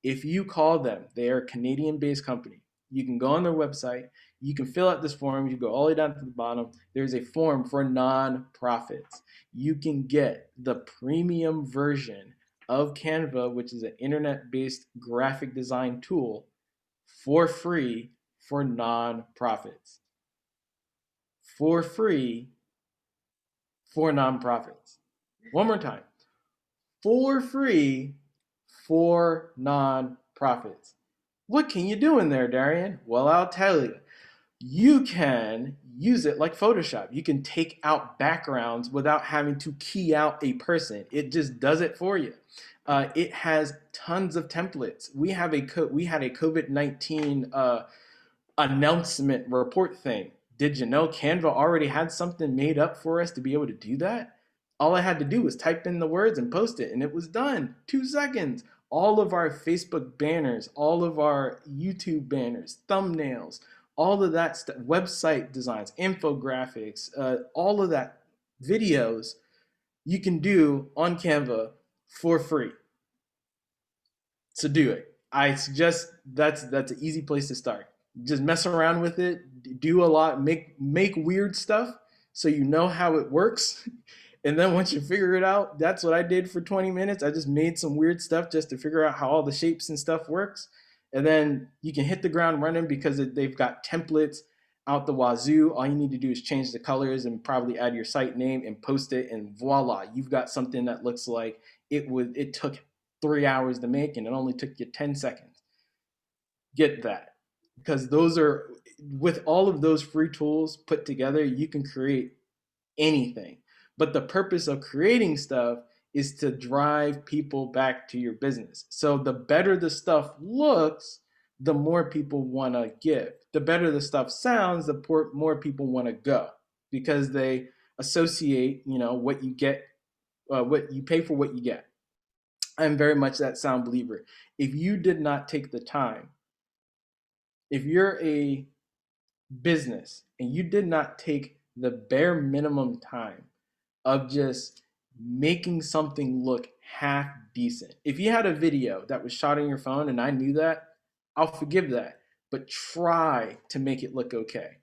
If you call them, they are a Canadian based company. You can go on their website, you can fill out this form, you go all the way down to the bottom. There's a form for nonprofits. You can get the premium version of Canva, which is an internet based graphic design tool, for free for nonprofits. For free for nonprofits. One more time. For free for nonprofits. What can you do in there, Darian? Well, I'll tell you. You can use it like Photoshop. You can take out backgrounds without having to key out a person. It just does it for you. It has tons of templates. We had a COVID-19 announcement report thing. Did you know Canva already had something made up for us to be able to do that? All I had to do was type in the words and post it, and it was done. 2 seconds. All of our Facebook banners, all of our YouTube banners, thumbnails, all of that stuff, website designs, infographics, all of that, videos, you can do on Canva for free. So do it. I suggest that's an easy place to start. Just mess around with it, do a lot, make weird stuff so you know how it works. And then once you figure it out, that's what I did for 20 minutes. I just made some weird stuff just to figure out how all the shapes and stuff works. And then you can hit the ground running because they've got templates out the wazoo. All you need to do is change the colors and probably add your site name and post it, and voila, you've got something that looks like it took 3 hours to make and it only took you 10 seconds. Get that. Because those are, with all of those free tools put together, you can create anything. But the purpose of creating stuff is to drive people back to your business. So the better the stuff looks, the more people want to give. The better the stuff sounds, the more people want to go, because they associate, what you get, what you pay for, what you get. I'm very much that sound believer. If you did not take the time, if you're a business and you did not take the bare minimum time of just making something look half decent. If you had a video that was shot on your phone and I knew that, I'll forgive that, but try to make it look okay.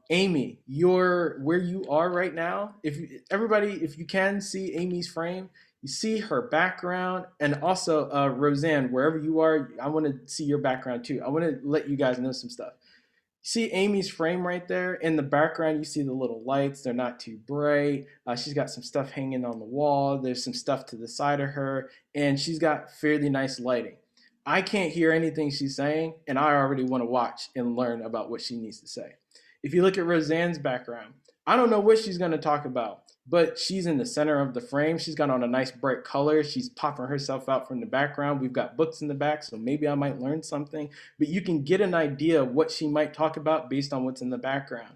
Amy, you're where you are right now. If you can see Amy's frame, You see her background, and also Roseanne, wherever you are, I want to see your background too. I want to let you guys know some stuff. See Amy's frame right there in the background. You see the little lights, they're not too bright. She's got some stuff hanging on the wall, there's some stuff to the side of her, and she's got fairly nice lighting. I can't hear anything she's saying, and I already want to watch and learn about what she needs to say. If you look at Roseanne's background, I don't know what she's going to talk about, but she's in the center of the frame. She's got on a nice bright color. She's popping herself out from the background. We've got books in the back, so maybe I might learn something. But you can get an idea of what she might talk about based on what's in the background.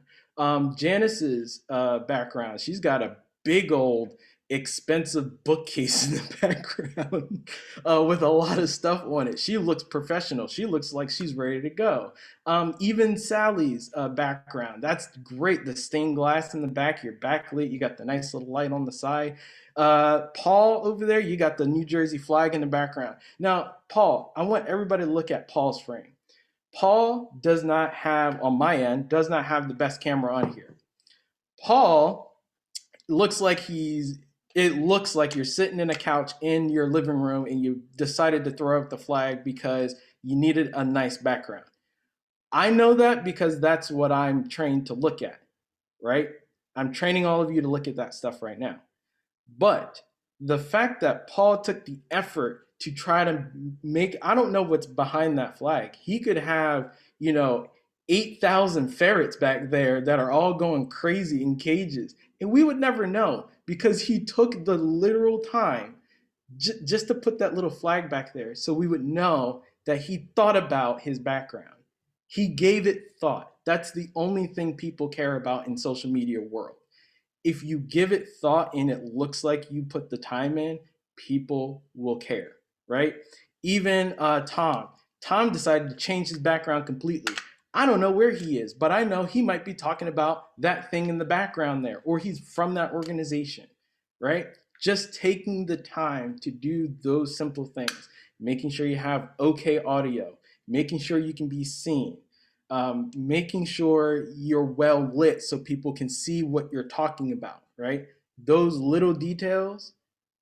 Janice's background, she's got a big old expensive bookcase in the background with a lot of stuff on it. She looks professional. She looks like she's ready to go. Even Sally's background, that's great. The stained glass in the back, you're backlit, you got the nice little light on the side. Paul over there, you got the New Jersey flag in the background. Now, Paul, I want everybody to look at Paul's frame. Paul does not have, on my end, does not have the best camera on here. Paul looks like it looks like you're sitting in a couch in your living room and you decided to throw up the flag because you needed a nice background. I know that because that's what I'm trained to look at, right? I'm training all of you to look at that stuff right now. But the fact that Paul took the effort to try to make, I don't know what's behind that flag. He could have, 8,000 ferrets back there that are all going crazy in cages. And we would never know because he took the literal time just to put that little flag back there so we would know that he thought about his background. He gave it thought. That's the only thing people care about in social media world. If you give it thought and it looks like you put the time in, people will care, right? Even Tom decided to change his background completely. I don't know where he is, but I know he might be talking about that thing in the background there, or he's from that organization, right? Just taking the time to do those simple things, making sure you have okay audio, making sure you can be seen, making sure you're well lit so people can see what you're talking about, right? Those little details,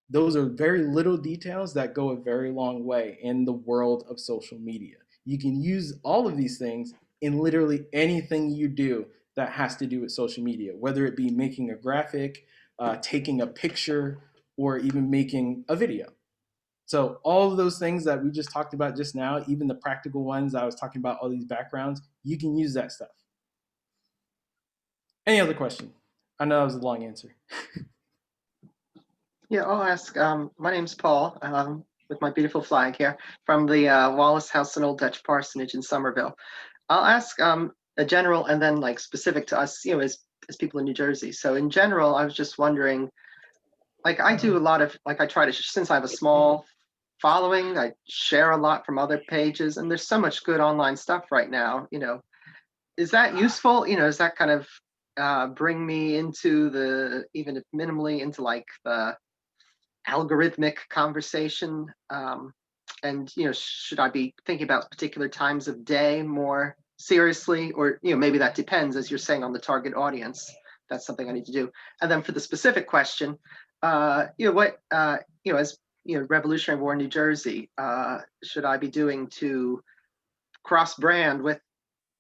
those are very little details that go a very long way in the world of social media. You can use all of these things in literally anything you do that has to do with social media, whether it be making a graphic, taking a picture, or even making a video. So all of those things that we just talked about just now, even the practical ones I was talking about, all these backgrounds, you can use that stuff. Any other question? I know that was a long answer. Yeah, I'll ask. My name's Paul, with my beautiful flag here from the Wallace House and Old Dutch Parsonage in Somerville. I'll ask a general and then like specific to us, as people in New Jersey. So in general, I was just wondering, like I do a lot of, like I try to, since I have a small following, I share a lot from other pages, and there's so much good online stuff right now. Is that useful? Does that kind of bring me into the, even if minimally, into like the algorithmic conversation? And should I be thinking about particular times of day more seriously, or maybe that depends, as you're saying, on the target audience. That's something I need to do. And then for the specific question, what as Revolutionary War in New Jersey, should I be doing to cross brand with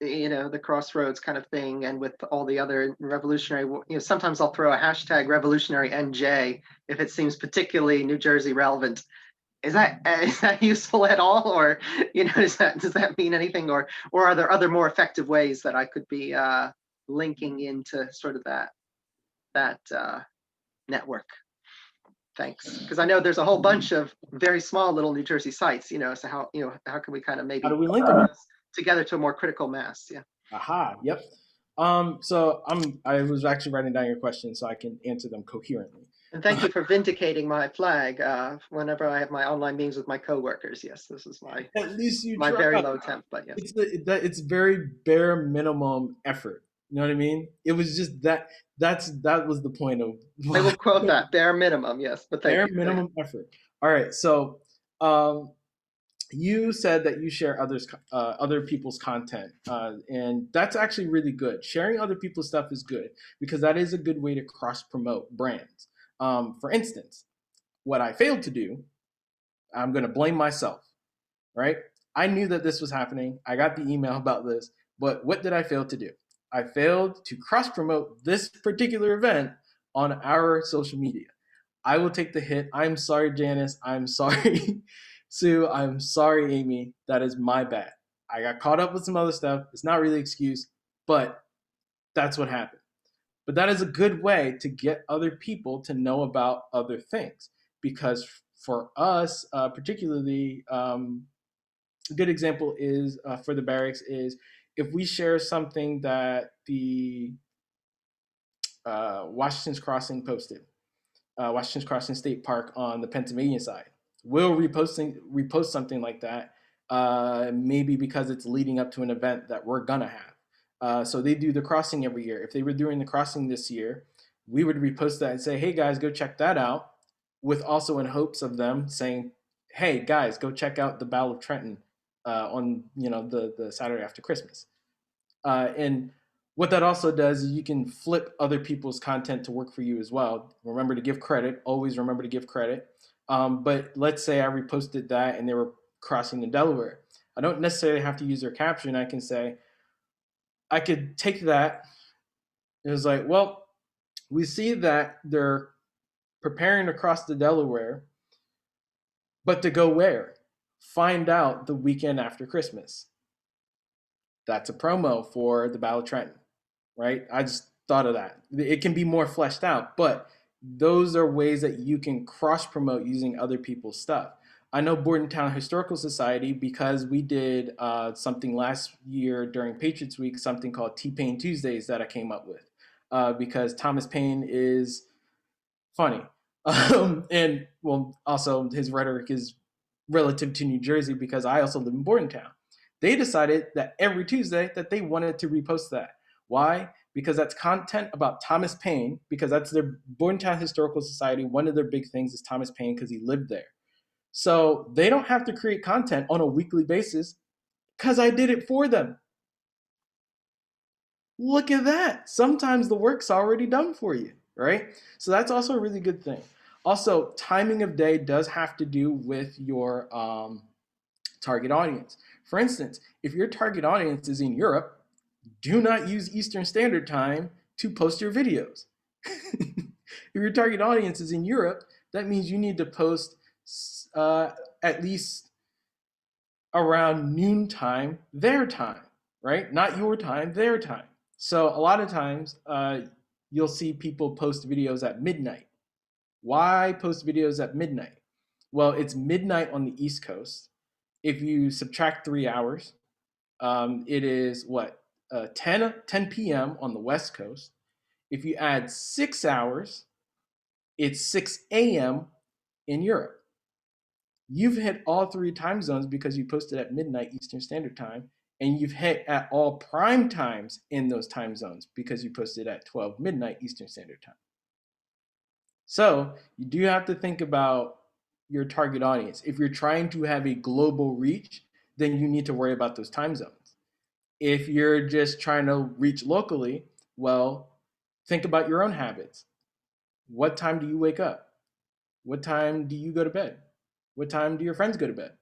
the Crossroads kind of thing, and with all the other revolutionary, sometimes I'll throw a hashtag revolutionary NJ if it seems particularly New Jersey relevant. Is that useful at all, or does that mean anything, or are there other more effective ways that I could be linking into sort of that network? Thanks, because I know there's a whole bunch of very small little New Jersey sites. So how can we kind of maybe How do we link them? Together to a more critical mass? Yeah. Aha. Yep. So I was actually writing down your questions so I can answer them coherently. And thank you for vindicating my flag whenever I have my online meetings with my coworkers. Yes, this is my At least you my try. very low temp, but yes. It's very bare minimum effort. You know what I mean? It was just that was the point of. I will quote that bare minimum. Yes, but thank bare you. minimum effort. All right. So you said that you share other people's content, and that's actually really good. Sharing other people's stuff is good because that is a good way to cross promote brands. For instance, what I failed to do, I'm going to blame myself, right? I knew that this was happening. I got the email about this, but what did I fail to do? I failed to cross promote this particular event on our social media. I will take the hit. I'm sorry, Janice. I'm sorry, Sue. I'm sorry, Amy. That is my bad. I got caught up with some other stuff. It's not really an excuse, but that's what happened. But that is a good way to get other people to know about other things. Because for us, particularly, a good example is for the barracks is if we share something that the Washington's Crossing posted, Washington's Crossing State Park on the Pennsylvania side. We'll repost something like that, maybe because it's leading up to an event that we're gonna have. So they do the crossing every year. If they were doing the crossing this year, we would repost that and say, "Hey guys, go check that out," with also in hopes of them saying, "Hey guys, go check out the Battle of Trenton on the Saturday after Christmas." And what that also does is you can flip other people's content to work for you as well. Remember to give credit. Always remember to give credit. But let's say I reposted that and they were crossing the Delaware. I don't necessarily have to use their caption. I can say, I could take that. It was like, well, we see that they're preparing to cross the Delaware, but to go where? Find out the weekend after Christmas. That's a promo for the Battle of Trenton, right? I just thought of that. It can be more fleshed out, but those are ways that you can cross promote using other people's stuff. I know Bordentown Historical Society, because we did something last year during Patriots Week, something called T-Pain Tuesdays that I came up with, because Thomas Paine is funny. And well, also his rhetoric is relative to New Jersey because I also live in Bordentown. They decided that every Tuesday that they wanted to repost that. Why? Because that's content about Thomas Paine, because that's their Bordentown Historical Society. One of their big things is Thomas Paine because he lived there. So they don't have to create content on a weekly basis because I did it for them. Look at that. Sometimes the work's already done for you, right? So that's also a really good thing. Also, timing of day does have to do with your target audience. For instance, if your target audience is in Europe, do not use Eastern Standard Time to post your videos. If your target audience is in Europe, that means you need to post at least around noontime, their time, right? Not your time, their time. So a lot of times you'll see people post videos at midnight. Why post videos at midnight? Well, it's midnight on the East Coast. If you subtract 3 hours, it is what? 10 p.m. on the West Coast. If you add 6 hours, it's 6 a.m. in Europe. You've hit all 3 time zones because you posted at midnight Eastern Standard Time, and you've hit at all prime times in those time zones because you posted at 12 midnight Eastern Standard Time. So you do have to think about your target audience. If you're trying to have a global reach, then you need to worry about those time zones. If you're just trying to reach locally, well, think about your own habits. What time do you wake up? What time do you go to bed? What time do your friends go to bed?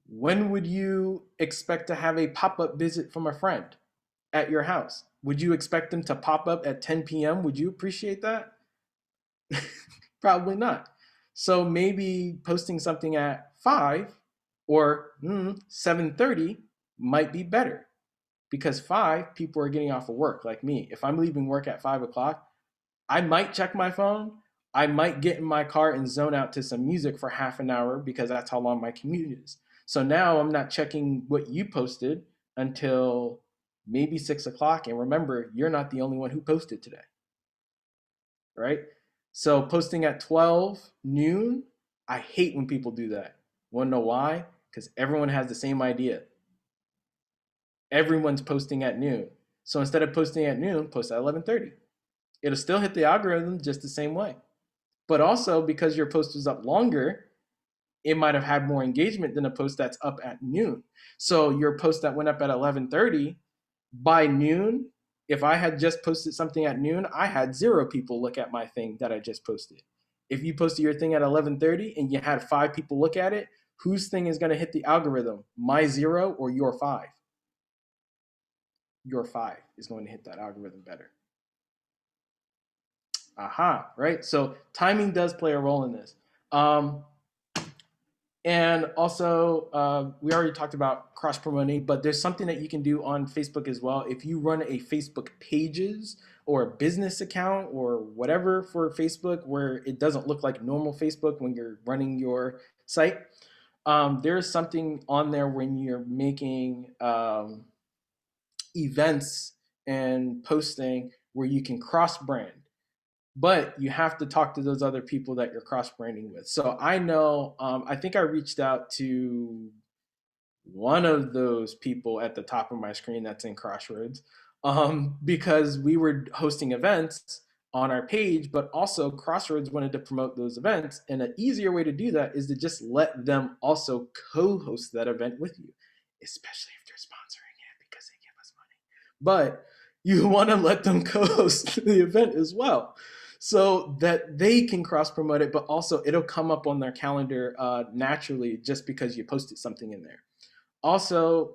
When would you expect to have a pop-up visit from a friend at your house? Would you expect them to pop up at 10 p.m.? Would you appreciate that? Probably not. So maybe posting something at 5 or 7:30 might be better, because 5 people are getting off of work like me. If I'm leaving work at 5 o'clock, I might check my phone. I might get in my car and zone out to some music for half an hour because that's how long my commute is. So now I'm not checking what you posted until maybe 6 o'clock. And remember, you're not the only one who posted today, right? So posting at 12 noon, I hate when people do that. Want to know why? Because everyone has the same idea. Everyone's posting at noon. So instead of posting at noon, post at 11:30. It'll still hit the algorithm just the same way. But also, because your post was up longer, it might have had more engagement than a post that's up at noon. So your post that went up at 11:30, by noon, if I had just posted something at noon, I had 0 people look at my thing that I just posted. If you posted your thing at 11:30 and you had 5 people look at it, whose thing is going to hit the algorithm? My 0 or your 5? Your 5 is going to hit that algorithm better. Aha, right? So timing does play a role in this. And also, we already talked about cross promoting, but there's something that you can do on Facebook as well. If you run a Facebook pages or a business account or whatever for Facebook where it doesn't look like normal Facebook when you're running your site, there's something on there when you're making events and posting where you can cross brand, but you have to talk to those other people that you're cross branding with. So I know, I think I reached out to one of those people at the top of my screen that's in Crossroads, because we were hosting events on our page, but also Crossroads wanted to promote those events. And an easier way to do that is to just let them also co-host that event with you, especially if they're sponsoring it because they give us money. But you want to let them co-host the event as well so that they can cross promote it, but also it'll come up on their calendar naturally just because you posted something in there. Also,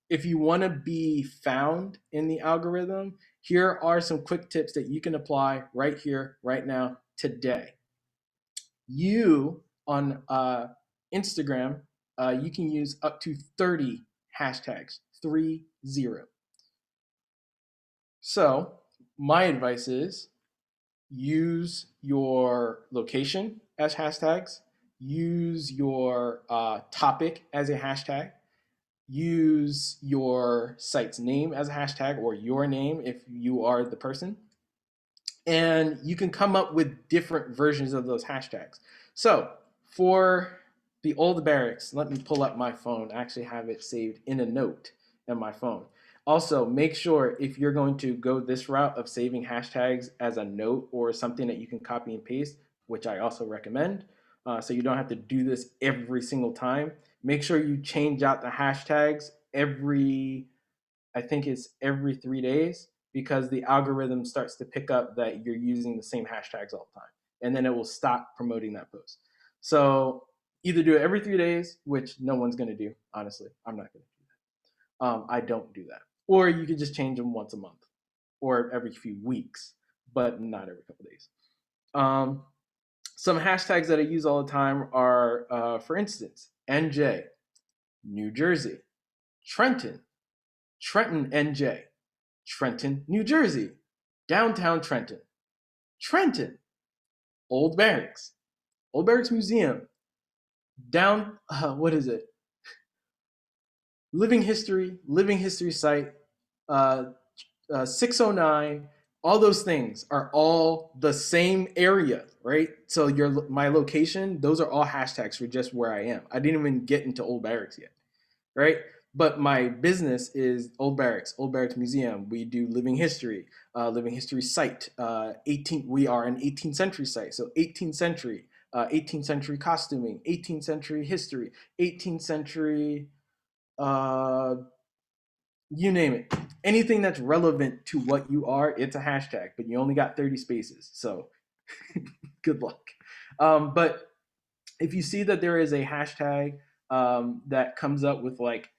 if you want to be found in the algorithm, here are some quick tips that you can apply right here, right now, today. You on Instagram, you can use up to 30 hashtags, 30. So my advice is use your location as hashtags, use your topic as a hashtag, use your site's name as a hashtag or your name if you are the person. And you can come up with different versions of those hashtags. So for the old barracks, let me pull up my phone. I actually have it saved in a note in my phone. Also, make sure if you're going to go this route of saving hashtags as a note or something that you can copy and paste, which I also recommend, so you don't have to do this every single time. Make sure you change out the hashtags I think it's every 3 days, because the algorithm starts to pick up that you're using the same hashtags all the time. And then it will stop promoting that post. So either do it every 3 days, which no one's going to do, honestly. I'm not going to do that. I don't do that. Or you could just change them once a month or every few weeks, but not every couple days. Some hashtags that I use all the time are, for instance, NJ, New Jersey, Trenton, NJ, Trenton, New Jersey, downtown Trenton, Trenton, Old Barracks Museum, what is it? Living History site, 609, all those things are all the same area, right? So my location, those are all hashtags for just where I am. I didn't even get into Old Barracks yet, right? But my business is Old Barracks Museum. We do living history site. We are an 18th century site, so 18th century, 18th century costuming, 18th century history, 18th century, you name it. Anything that's relevant to what you are, it's a hashtag. But you only got 30 spaces, so good luck. But if you see that there is a hashtag that comes up with like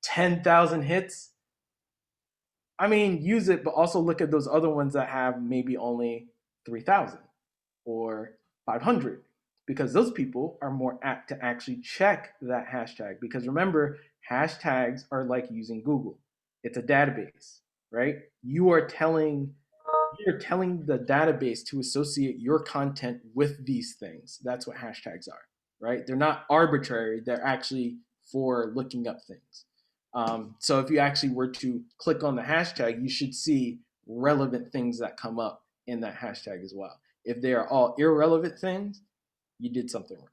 10,000 hits, I mean, use it, but also look at those other ones that have maybe only 3,000 or 500, because those people are more apt to actually check that hashtag. Because remember, hashtags are like using Google. It's a database, right? You're telling the database to associate your content with these things. That's what hashtags are, right? They're not arbitrary. They're actually for looking up things. So if you actually were to click on the hashtag, you should see relevant things that come up in that hashtag as well. If they are all irrelevant things, you did something wrong,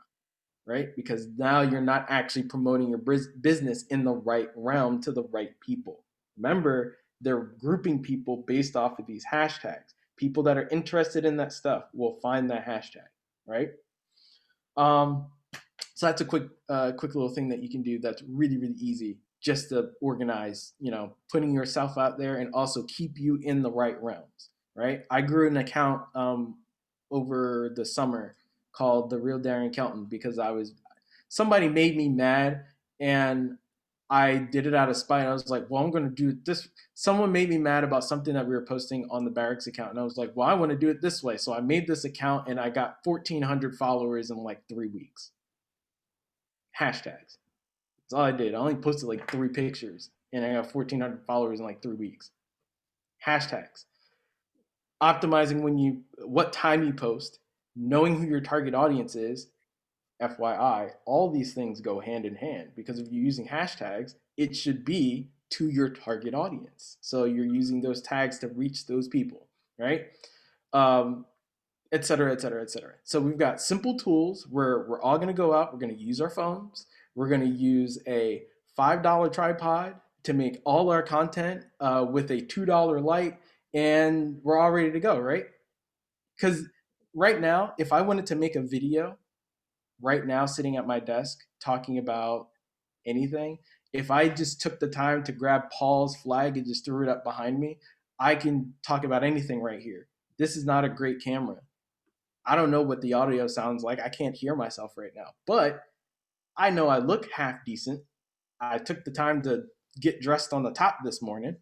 right? Because now you're not actually promoting your business in the right realm to the right people. Remember, they're grouping people based off of these hashtags. People that are interested in that stuff will find that hashtag, right? So that's a quick little thing that you can do that's really, really easy, just to organize, putting yourself out there and also keep you in the right realms, right? I grew an account over the summer called The Real Daring Kelton because somebody made me mad and I did it out of spite. I was like, well, I'm going to do this. Someone made me mad about something that we were posting on the Barracks account. And I was like, well, I want to do it this way. So I made this account and I got 1,400 followers in like 3 weeks. Hashtags. That's all I did. I only posted like 3 pictures and I got 1,400 followers in like 3 weeks. Hashtags. Optimizing what time you post, knowing who your target audience is, FYI, all these things go hand in hand because if you're using hashtags, it should be to your target audience. So you're using those tags to reach those people, right? Et cetera, et cetera, et cetera. So we've got simple tools where we're all going to go out. We're going to use our phones. We're going to use a $5 tripod to make all our content with a $2 light, and we're all ready to go, right? Because right now, if I wanted to make a video right now sitting at my desk talking about anything, if I just took the time to grab Paul's flag and just threw it up behind me, I can talk about anything right here. This is not a great camera. I don't know what the audio sounds like. I can't hear myself right now, but I know I look half decent. I took the time to get dressed on the top this morning.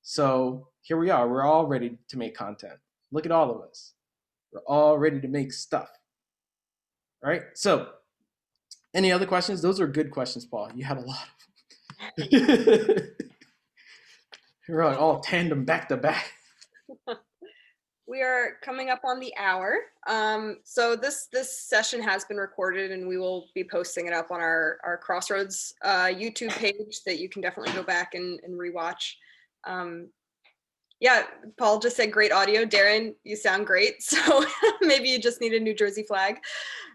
So here we are. We're all ready to make content. Look at all of us. We're all ready to make stuff. All right. So any other questions? Those are good questions, Paul. You had a lot of them. We're all tandem back to back. We are coming up on the hour. So this session has been recorded and we will be posting it up on our Crossroads YouTube page that you can definitely go back and rewatch. Yeah, Paul just said great audio. Darren, you sound great. So maybe you just need a New Jersey flag.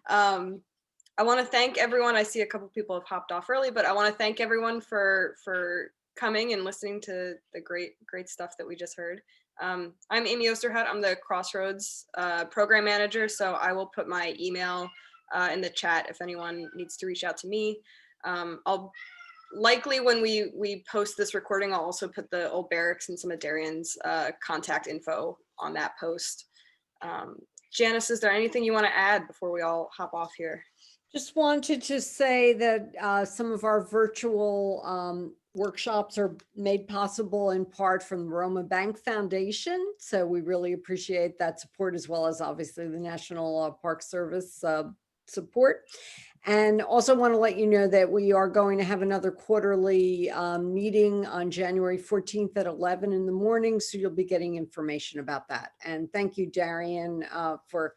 I want to thank everyone. I see a couple people have hopped off early, but I want to thank everyone for coming and listening to the great stuff that we just heard. I'm Amy Osterhut. I'm the Crossroads program manager, so I will put my email in the chat if anyone needs to reach out to me. I'll likely, when we post this recording, I'll also put the old barracks and some of Darian's contact info on that post. Janice, is there anything you want to add before we all hop off here? Just wanted to say that some of our virtual workshops are made possible in part from the Roma Bank Foundation. So we really appreciate that support, as well as obviously the National Park Service support. And also want to let you know that we are going to have another quarterly meeting on January 14th at 11 in the morning. So you'll be getting information about that. And thank you, Darian, for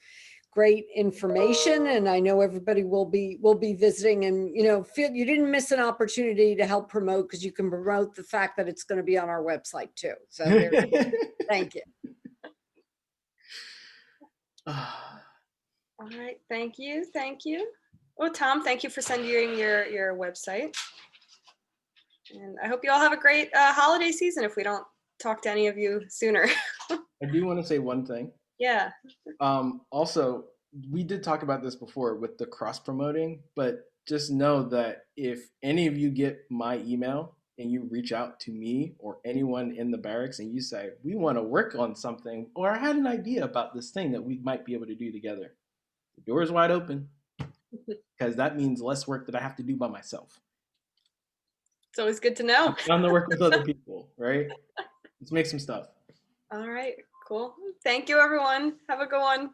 great information, and I know everybody will be visiting, and feel you didn't miss an opportunity to help promote, because you can promote the fact that it's going to be on our website too. So thank you. All right, thank you. Well, Tom, thank you for sending your website, and I hope you all have a great holiday season if we don't talk to any of you sooner. I do want to say one thing. Yeah. Also, we did talk about this before with the cross promoting, but just know that if any of you get my email and you reach out to me or anyone in the barracks and you say, we want to work on something, or I had an idea about this thing that we might be able to do together, the door is wide open, because that means less work that I have to do by myself. It's always good to know. I'm to work with other people, right? Let's make some stuff. All right. Cool. Thank you, everyone. Have a good one.